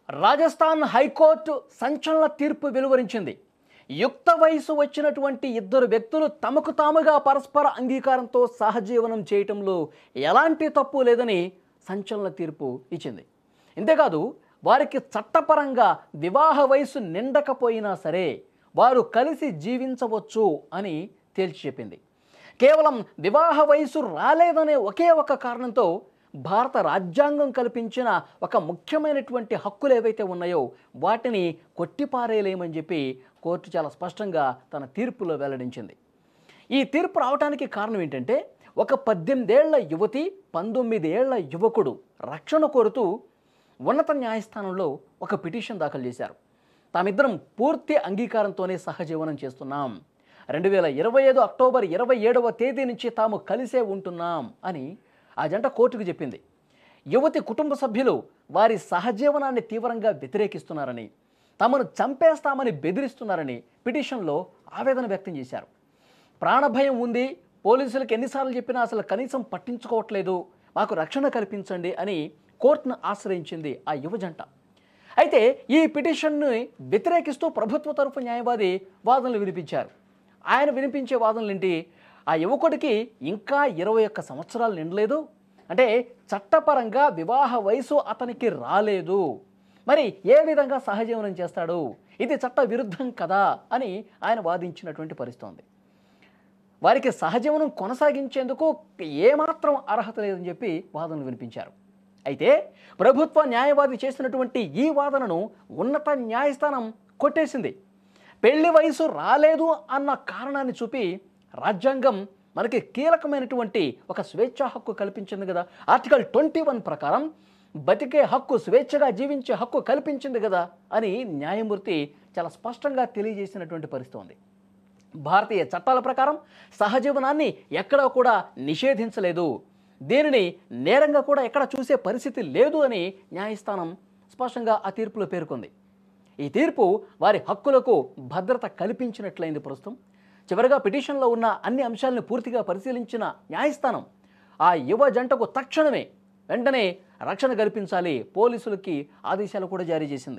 Rajasthan high court సంచలన తీర్పు వెలువరించింది. యుక్త వయసు వచ్చినటువంటి ఇద్దరు వ్యక్తులు తమకు తాముగా పరస్పర అంగీకారంతో సహజీవనం చేయటంలో ఎలాంటి తప్పు లేదని సంచలన తీర్పు ఇచ్చింది. ఇంతేకాదు, వారికి చట్టపరంగా వివాహ వయసు నిండకపోయినా సరే వారు కలిసి జీవించవచ్చు అని తేల్చి చెప్పింది. కేవలం వివాహ వయసు రాలేదనే ఒకే ఒక కారణంతో భారత రాజ్యాంగం కల్పించిన ఒక ముఖ్యమైనటువంటి హక్కులు ఏవైతే ఉన్నాయో వాటిని కొట్టిపారేయలేమని చెప్పి కోర్టు చాలా స్పష్టంగా తన తీర్పులో వెల్లడించింది. ఈ తీర్పు రావడానికి కారణం ఏంటంటే, ఒక 18 ఏళ్ల యువతి 19 ఏళ్ల యువకుడు రక్షణ కోరుతూ ఉన్నత న్యాయస్థానంలో ఒక పిటిషన్ దాఖలు చేశారు. తామిద్దరం పూర్తి అంగీకారంతోనే సహజీవనం చేస్తున్నాం, 2025 అక్టోబర్ 27వ తేదీ నుంచి తాము కలిసే ఉంటున్నాం అని ఆ జంట కోర్టుకు చెప్పింది. యువతి కుటుంబ సభ్యులు వారి సహజీవనాన్ని తీవ్రంగా వ్యతిరేకిస్తున్నారని, తమను చంపేస్తామని బెదిరిస్తున్నారని పిటిషన్లో ఆవేదన వ్యక్తం చేశారు. ప్రాణభయం ఉంది, పోలీసులకు ఎన్నిసార్లు చెప్పినా అసలు కనీసం పట్టించుకోవట్లేదు, మాకు రక్షణ కల్పించండి అని కోర్టును ఆశ్రయించింది ఆ యువజంట. అయితే ఈ పిటిషన్ని వ్యతిరేకిస్తూ ప్రభుత్వ తరఫు న్యాయవాది వాదనలు వినిపించారు. ఆయన వినిపించే వాదనలు ఏంటి? ఆ యువకుడికి ఇంకా 21 సంవత్సరాలు నిండలేదు, అంటే చట్టపరంగా వివాహ వయసు అతనికి రాలేదు, మరి ఏ విధంగా సహజీవనం చేస్తాడు, ఇది చట్ట విరుద్ధం కదా అని ఆయన వాదించినటువంటి పరిస్థితి ఉంది. వారికి సహజీవనం కొనసాగించేందుకు ఏమాత్రం అర్హత లేదని చెప్పి వాదనలు వినిపించారు. అయితే ప్రభుత్వ న్యాయవాది చేసినటువంటి ఈ వాదనను ఉన్నత న్యాయస్థానం కొట్టేసింది. పెళ్లి వయసు రాలేదు అన్న కారణాన్ని చూపి రాజ్యాంగం మనకి కీలకమైనటువంటి ఒక స్వేచ్ఛా హక్కు కల్పించింది కదా, ఆర్టికల్ 21 ప్రకారం బతికే హక్కు, స్వేచ్ఛగా జీవించే హక్కు కల్పించింది కదా అని న్యాయమూర్తి చాలా స్పష్టంగా తెలియజేసినటువంటి పరిస్థితి ఉంది. భారతీయ చట్టాల ప్రకారం సహజీవనాన్ని ఎక్కడా కూడా నిషేధించలేదు, దీనిని నేరంగా కూడా ఎక్కడ చూసే పరిస్థితి లేదు అని న్యాయస్థానం స్పష్టంగా ఆ తీర్పులో పేర్కొంది. ఈ తీర్పు వారి హక్కులకు భద్రత కల్పించినట్లయింది. ప్రస్తుతం చివరిగా పిటిషన్లో ఉన్న అన్ని అంశాలను పూర్తిగా పరిశీలించిన న్యాయస్థానం ఆ యువ జంటకు తక్షణమే వెంటనే రక్షణ కల్పించాలి పోలీసులకి ఆదేశాలు కూడా జారీ చేసింది.